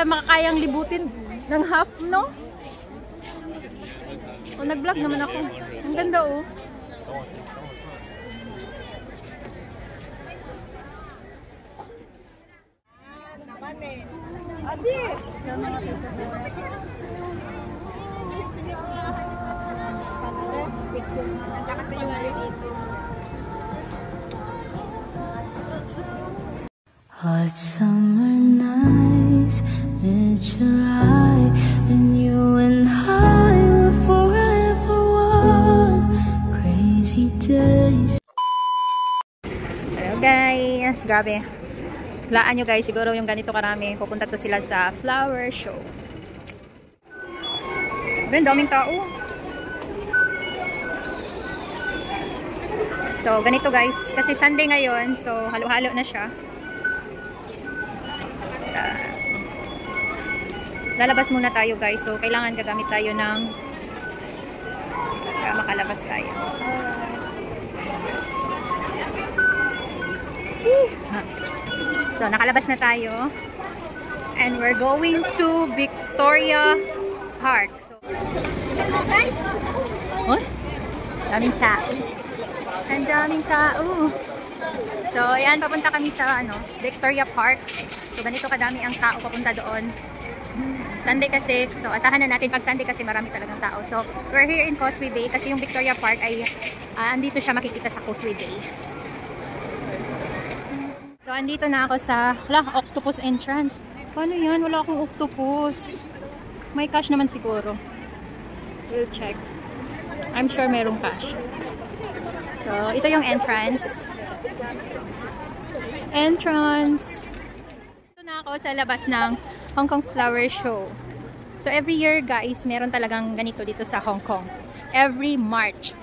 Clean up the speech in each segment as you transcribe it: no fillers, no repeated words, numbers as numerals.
tayo makakayang libutin ng half, no? O, nag-vlog naman ako. Ang ganda, oh. Adi! Kasi yung Hot summer nights, mid-July, when you and I were forever one. Crazy days. Hello guys, grabe. Laan nyo guys, siguro yung ganito karami, pupunta to sila sa flower show. Ang daming tao. So, ganito guys, kasi Sunday ngayon, so halo-halo na siya. Lalabas muna tayo guys, so kailangan gagamit tayo ng para makalabas tayo. So nakalabas na tayo and we're going to Victoria Park. So guys, oh, daming tao. Ang daming tao. So ayan, papunta kami sa Victoria Park. So ganito kadami ang tao papunta doon. Sunday kasi, so asahan na natin pag Sunday kasi marami talagang tao. So we're here in Causeway Bay kasi yung Victoria Park ay andito siya makikita sa Causeway Bay. So andito na ako sa octopus entrance. Paano yan? Wala akong octopus. May cash naman siguro. We'll check. I'm sure merong cash. So ito yung entrance. Ito na ako sa labas ng Hong Kong Flower Show. So every year guys, meron talagang ganito dito sa Hong Kong. Every March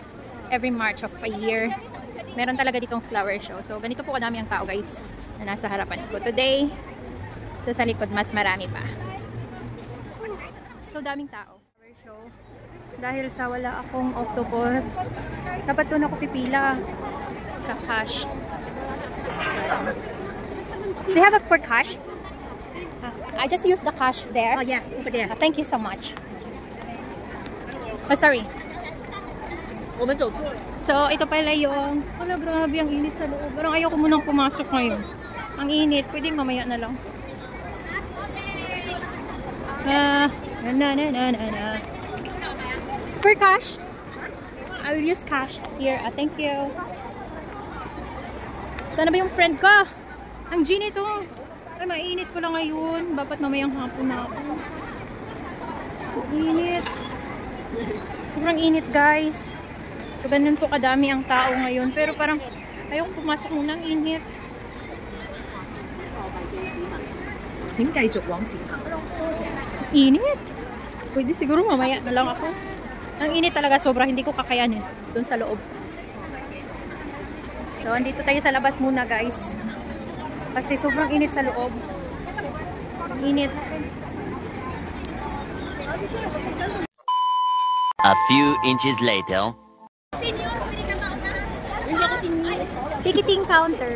of a year, meron talaga ditong flower show. So ganito po kadami ang tao guys na nasa harapan ko. Today, sa likod mas marami pa. So daming tao. Flower show. Dahil sa wala akong octopus, dapat doon ako pipila sa cash. Do you have a for cash? I just use the cash there. Oh yeah, over there. Thank you so much. Oh, sorry. So, ito pala yung... Wala, grabe ang init sa loob. Parang ayoko munang pumasok ngayon. Ang init. Pwedeng mamaya na lang. For cash? I'll use cash here. Thank you. Sana ba yung friend ko? Ang Genie to. Ay, mainit ko lang ngayon. Dapat mamayang hapon na ako. Init. Sobrang init, guys. So, ganun po kadami ang tao ngayon. Pero parang, ayoko pumasok muna ang init. Init. Pwede siguro mamaya na lang ako. Ang init talaga sobra. Hindi ko kakayanin. Doon sa loob. So, andito tayo sa labas muna, guys. Kasi sobrang init sa loob. Init. A few inches later. Ticketing counter.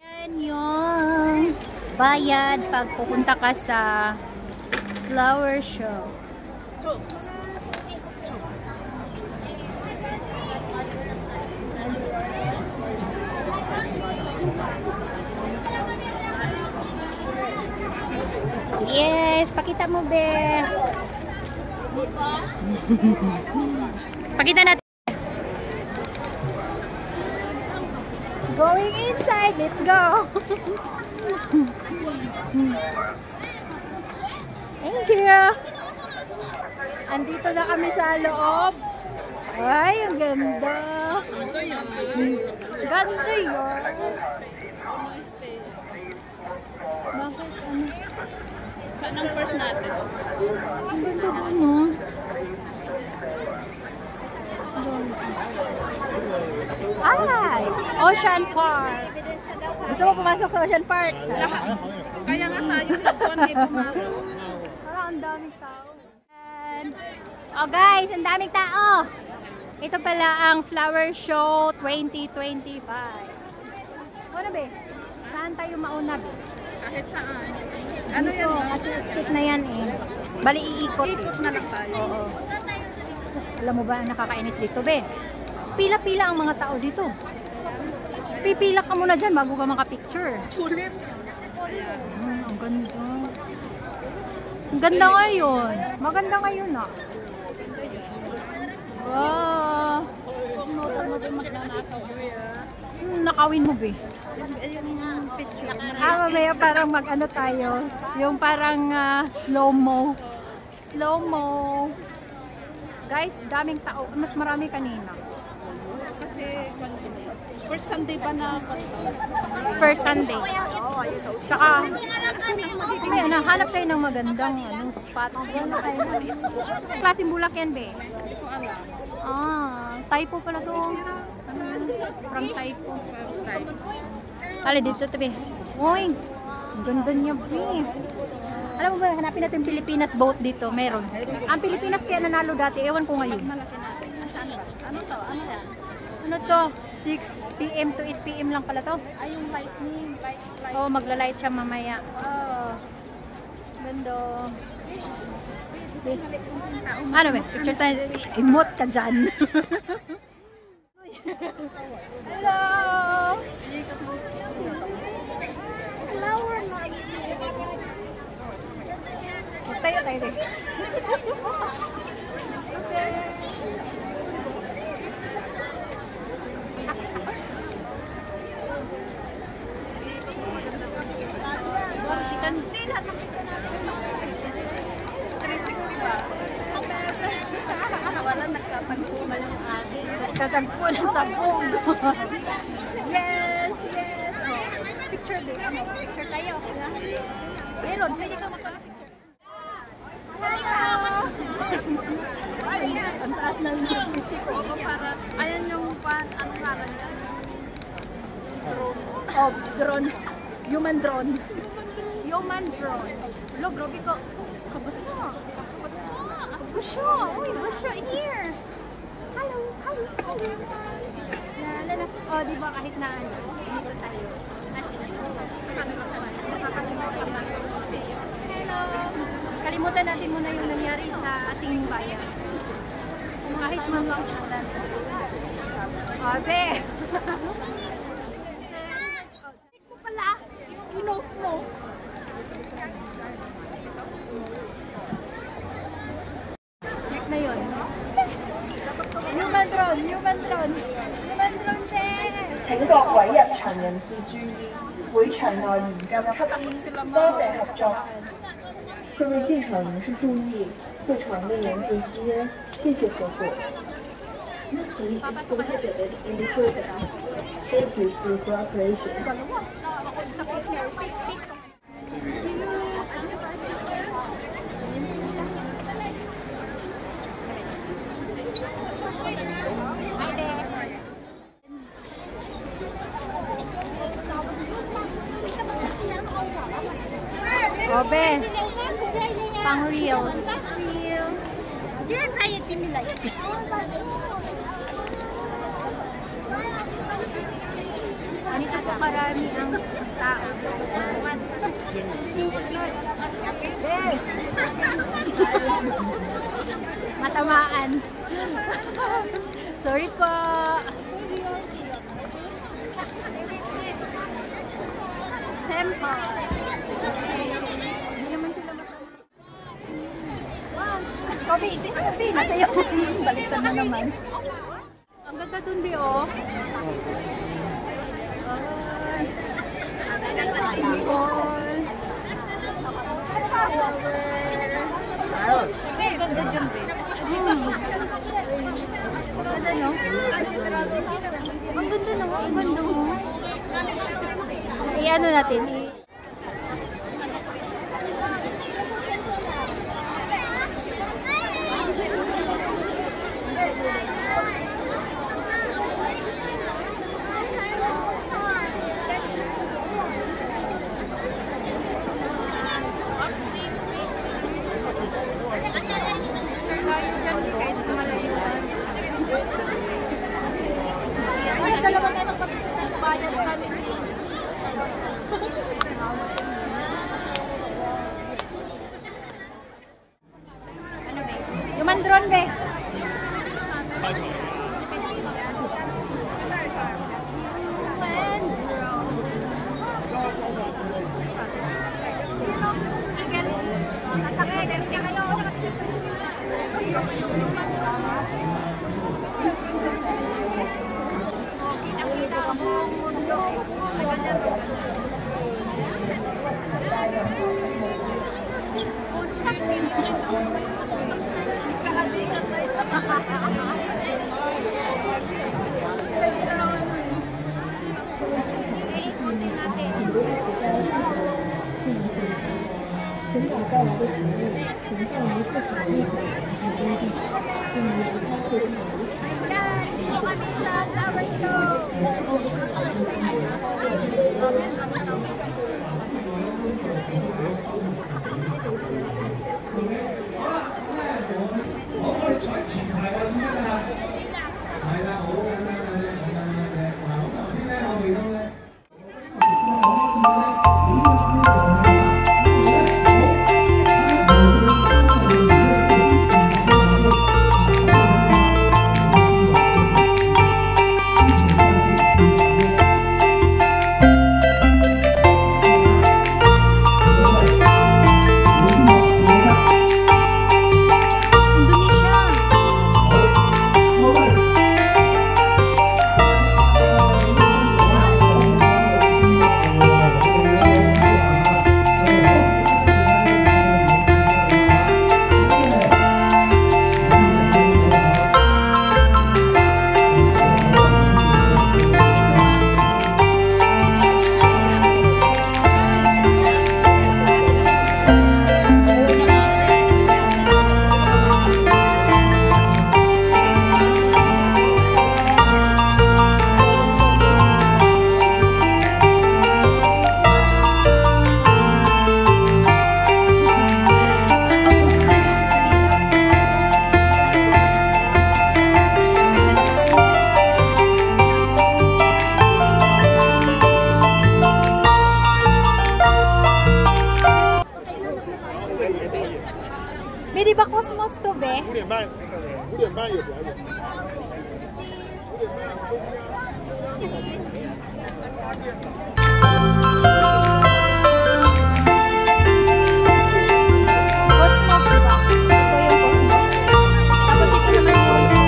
Yan yung bayad pag pupunta ka sa flower show. Yes, pakita mo, be. Pakita natin. Going inside, let's go. Thank you. Andito na kami sa loob. Ay, ang ganda. Ganda yun. Bakit ano? Saan ang first natin? Ang ganda po, no? Ay! Ocean Park. Gusto mo pumasok sa Ocean Park? Kaya nga tayo sa buwan di pumasok. Parang ang daming tao. And Oh guys, ang daming tao. Ito pala ang Flower Show 2025. Ano be? Saan tayo mauna be? Kahit saan. Ano yan? Kasi exit na yan eh. Bali iikot. Ikot na lang tayo. Oo. Alam mo ba nakakainis dito be? Pila-pila ang mga tao dito. Pipila ka muna dyan bago ka makapicture. Ulit. Ang ganda. Ang ganda ngayon. Maganda ngayon ah. Wow. Huwag motor mo din magnanakaw. Nakawin mo be. Yung picture. Mamaya parang mag-ano tayo. Yung parang slow-mo. Slow-mo. Guys, daming tao. Mas marami kanina. Kasi, first Sunday ba na First Sunday. Tsaka, may hanap tayo ng magandang spots. Klaseng bulak yan, be. Typo pala to. Parang typo. Kali dito to, be. Uy, ang ganda niya, be. Alam mo ba, hanapin natin Pilipinas boat dito. Meron. Ang Pilipinas kaya nanalo dati. Ewan ko ngayon. Ano to? Ano yan? Ano to? 6 PM to 8 PM lang pala to. Ay, yung lightning. Light. Oo, magla-light siya mamaya. Oh. Ganda. Ano ba? Picture tayo. Emote ka dyan. Hello! Flower na. Tayo tayo. Nagkatagpo na sa bug. Yes, yes. Picture din. Picture tayo. Meron, pwede ka magpapicture. Hello! Ang taas na yung statistic ko. Ayan yung pan. Ano ngalan yan? Oh, drone. Human drone. Human drone. Hello, grabe ko. Kabuso. Kabuso. Uy, buso. Here. Hello. Hello. Hello. Lala. Oh, di ba kahit na ano. Dito tayo. Hello. Kalimutan natin muna yung nangyari sa ating bayan. Kahit mga usalan. Abe. Check mo pala. You know mo. Check na yun. Human drone. Human drone. Human drone din. 請各位入場人士注意，會場內嚴禁吸煙，多謝合作。各位进场人士注意，会场内严禁吸烟，谢谢合作。Smoking is prohibited in this area. Thank you for your cooperation. Obe. Pang reels. Ganito po karami ang tao. Matamaan. Sorry po. Temple. Hindi naman sila matamaan. Kobe, nasa iyo. Baliktad na naman. Ang ganda dun, Bi, oh. Ang ganda dyan, Bi. Ganda, no? Ang ganda, no? Ang ganda, no? I-ano natin, Picture tayo dyan. Yung mandron, be. Be, di ba Cosmos to, be? 5点半有表演。 Cosmos, di ba? Ito yung Cosmos. Tapos ito naman yung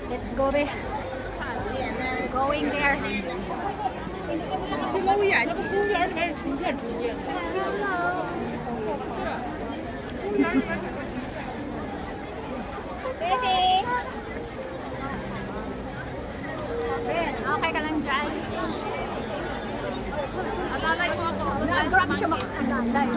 let's go, be. Going there. Baby! Ben, okay ka lang dyan. Alalay mo ako. Grabe siya makakandalay.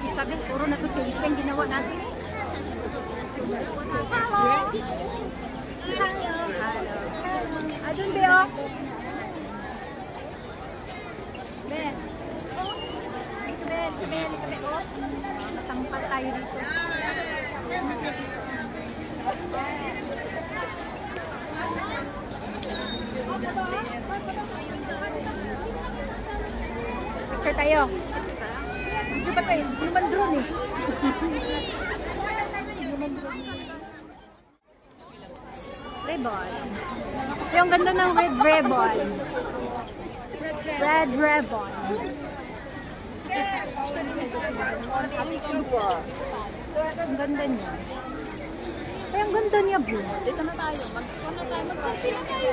Sabi, puro na to silipin ginawa natin. Adun, Beo. Ben. Ben. Masampat tayo dito. Picture tayo. Picture pa tayo. Human drone eh. Ribbon. Yung ganda ng red ribbon. Red ribbon. Ang ganda niya. Ay, ang ganda niya, bro. Dito na tayo. Mag-selfie na tayo.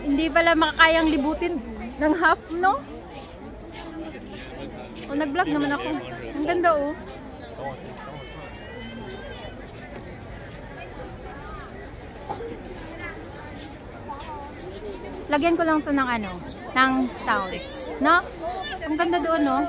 Hindi pala makakayang libutin ng half, no? O, nag-vlog naman ako. Ang ganda, oh. Lagyan ko lang to ng ano, ng sounds, no? Ang ganda doon, no?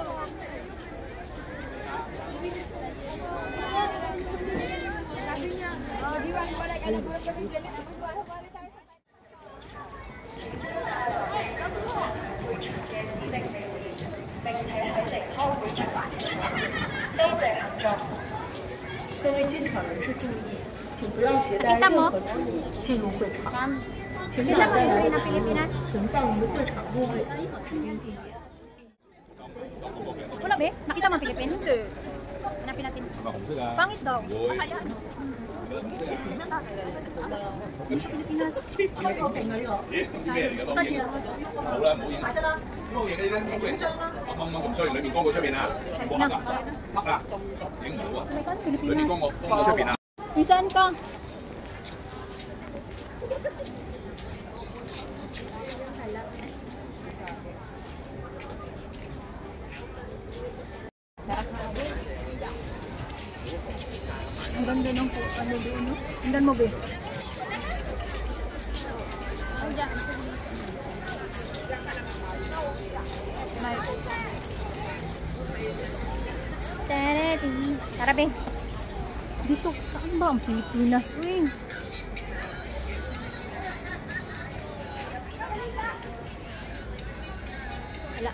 Nakita mo? Tignan mo yung ng Pilipinas. Wala ba? Nakita mo ang Pilipinas? Hanapin natin. Pangit daw. Sa Pilipinas. 好啦，唔好影啦。呢個影嗰啲咧，應該黑掹掹咁，所以裏面光過出邊啊，全部黑啊，黑啊，影唔到啊。裏面光過出邊啊。 Saan ka? Ang ganda ng ano doon, no? Tingnan mo, be. Tara, be. Dito, saan ba ang Pilipinas? Uy. Wala.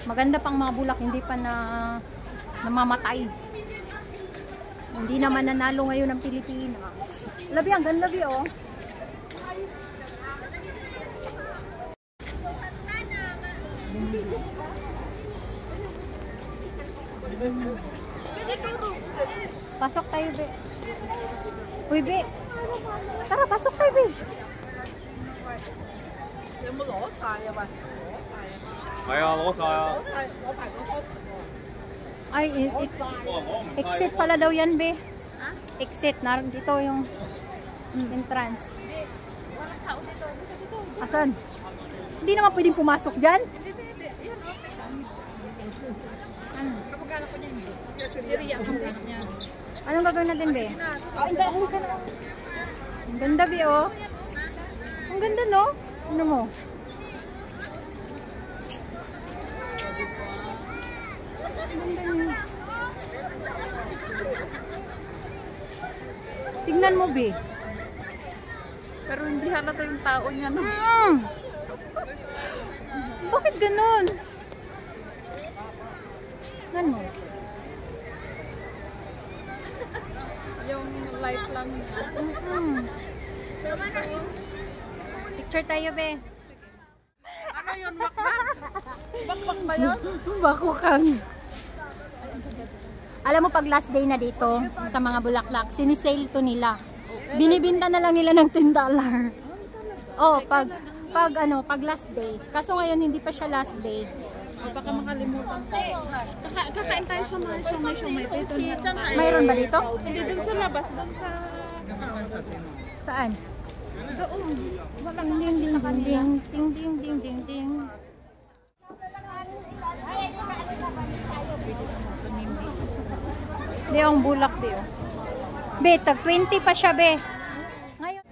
Maganda pang mga bulak, hindi pa namamatay. Hindi naman nanalo ngayon ng Pilipinas. Labi, ang ganda, bi, oh. Pasok tayo, be. Uy, be. Tara, pasok tayo, be. Ay, exit pala daw yan, be. Exit. Naroon dito yung entrance. Asan? Hindi naman pwedeng pumasok dyan. Anong gagawin natin, be? Ang ganda, be, oh. Ang ganda, no? Ano mo? Ang ganda niya. Tingnan mo, be. Pero hindi halata yung tao niya, no? Bakit ganun? Tingnan mo. Yung light lang niya. Picture tayo, be. Ano yun, makbak? Bakbak ba yun? Bakukan. Alam mo, pag last day na dito sa mga bulaklak, sinisale to nila. Binibinta na lang nila ng $10. Oh, pag last day. Kaso ngayon hindi pa siya last day. Baka makalimutan ko. Kakain tayo sa mga siomay. Mayroon ba dito? Hindi, dun sa labas. Dun sa... Saan? Doon. Walang ding ding ding ding ding ding ding ding ding. Di ang bulak, di, oh. Be, tag 20 pa siya, be. Ngayon.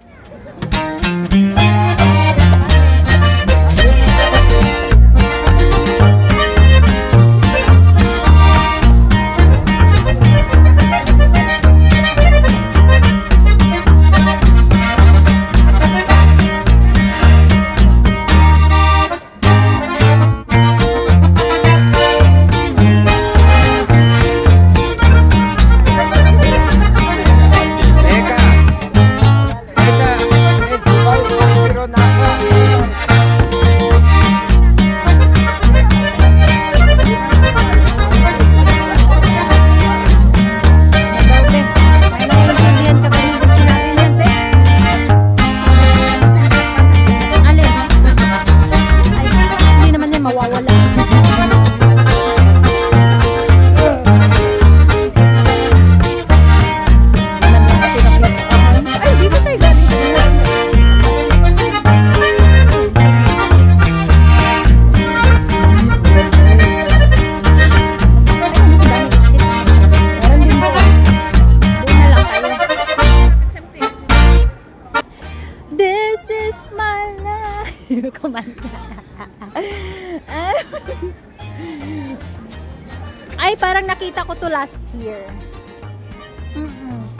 Ay, parang nakita ko to last year.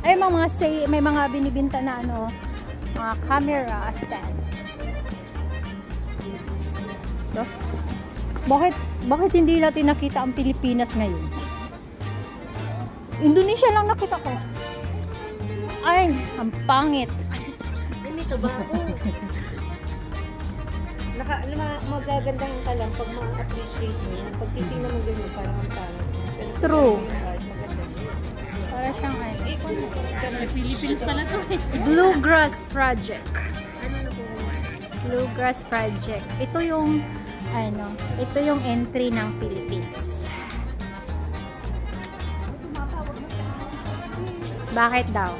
Ay, may mga binibinta na ano, mga camera stand. So, bakit hindi natin nakita ang Pilipinas ngayon? Indonesia lang nakita ko. Ay, ang pangit. Ganito ba ako? Magagandang ka lang pag ma-appreciate mo. Pag titingnan mo ganyan, parang ang pangit. True. Para siyang Philippines pala to eh. Bluegrass Project. Bluegrass Project. Ito yung ito yung entry ng Philippines. Bakit daw?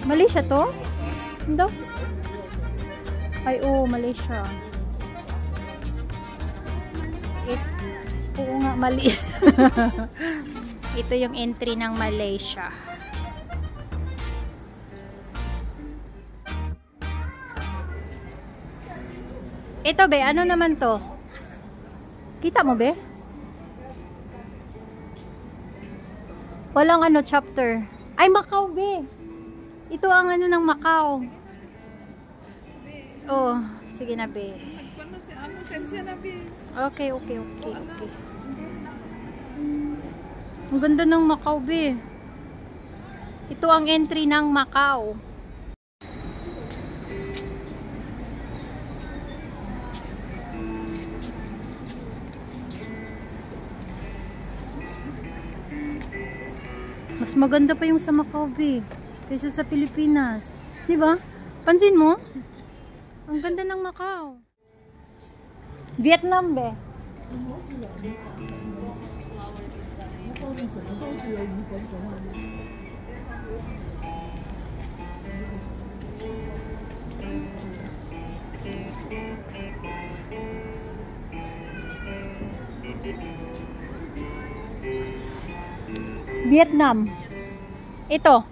Malaysia to? Hindi. Ay, oo, Malaysia. Oo nga, mali. Ito yung entry ng Malaysia. Ito, be, ano naman to? Kita mo, be? Walang chapter. Ay, Macau, be. Ito ang ng Macau. Oh, sige na, be. Okay. Ang ganda ng Macau, be. Ito ang entry ng Macau. Mas maganda pa yung sa Macau, be, kaysa sa Pilipinas. Di ba? Pansin mo? Ang ganda ng Macau. Vietnam, be. Vietnam. Ito.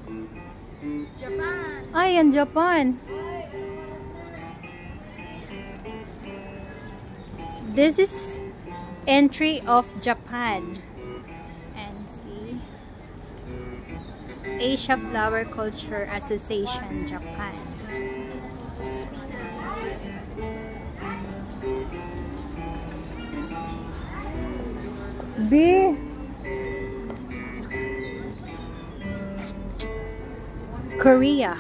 Japan. Ay, yan Japan. This is entry of Japan. And see. Asia Flower Culture Association, Japan. B. Korea.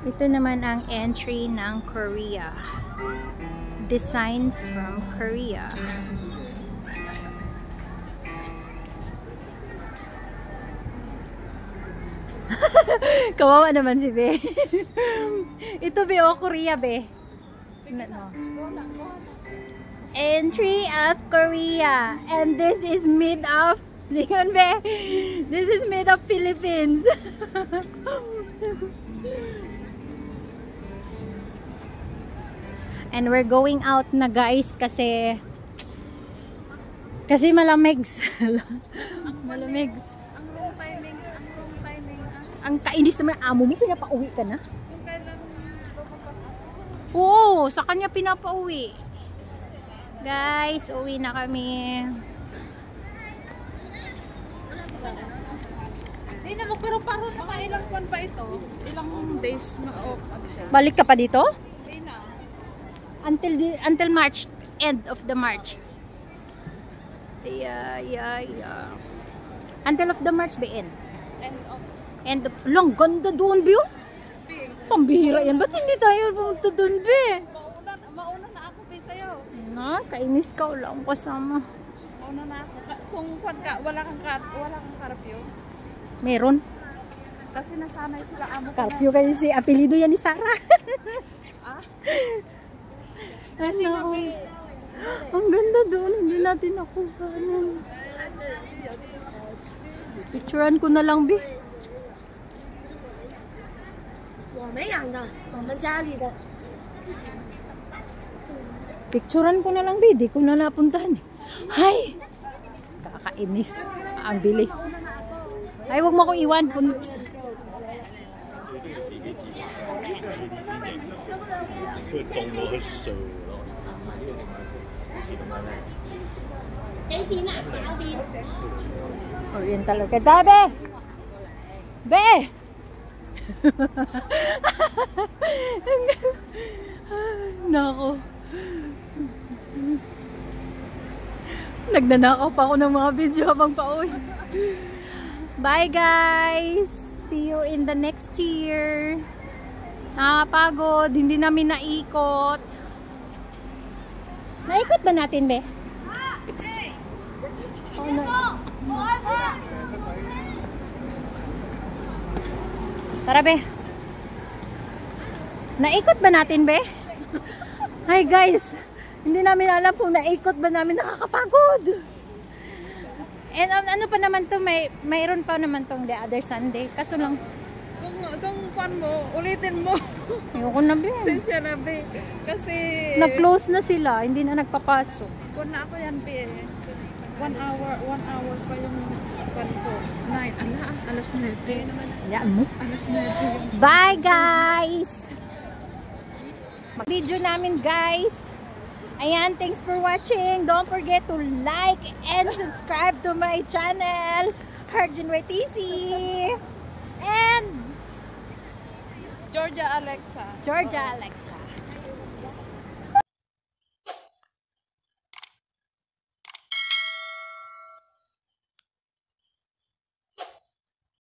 Ito naman ang entry ng Korea. Design from Korea. Kawawa naman si Be. Ito, Be, Korea, Be. No. Entry of Korea. And this is made of Lingon, Be. This is made of Philippines. And we're going out na, guys, kasi malamig. Malamig. Ang wrong timing. Ang kainis naman, amo mo, pinapauwi ka na? Yung kailan lumabas ako. Oo, sa kanya pinapauwi. Guys, uwi na kami. Hindi na magparo-paro na ilang buwan ba ito? Ilang days na siya? Balik ka pa dito? Hindi na. Until March, end of the March. Yeah. Until of the March, be end. End of, lang, ganda doon, Bio. Pambihira yan. Ba't hindi tayo pumunta doon, Be? Mauna na ako, Be, sa'yo. Na, kainis ka, wala akong kasama. Mauna na ako. Kung wala kang karapyo. Meron. Kasi nasanay sila amo ko na. Carpio kasi apelido yan ni Sarah. Ah? Kasi ang ganda doon, hindi natin nakuha. Picturean ko na lang, Bi. Picturean ko na lang, Bi. Di ko na napuntahan. Hay! Kakainis. Ang bili. Ay, wag mo akong iwan. Oriental ka. Tabi! Be! Nako. Nagnanakaw pa ako ng mga video habang pauwi. Bye, guys! See you in the next year. Nakakapagod. Hindi namin naikot. Naikot ba natin, be? Oh, no. Tara, be. Naikot ba natin, be? Hi, guys. Hindi namin alam kung naikot ba namin. Nakakapagod. And ano pa naman to, mayroon pa naman tong the other Sunday. Kaso lang, Kung pan mo, ulitin mo. ayoko na, be. Sinsya na, be. Kasi... Nag-close na sila. Hindi na nagpapasok. Kung na ako yan, be. 1 hour pa yung pan ko. 9, alas 9 naman. Yan mo. Alas 9. Bye, guys! Video namin, guys. Ayan, thanks for watching. Don't forget to like and subscribe to my channel, Arjun YTC. And Georgia Alexa. Georgia Alexa.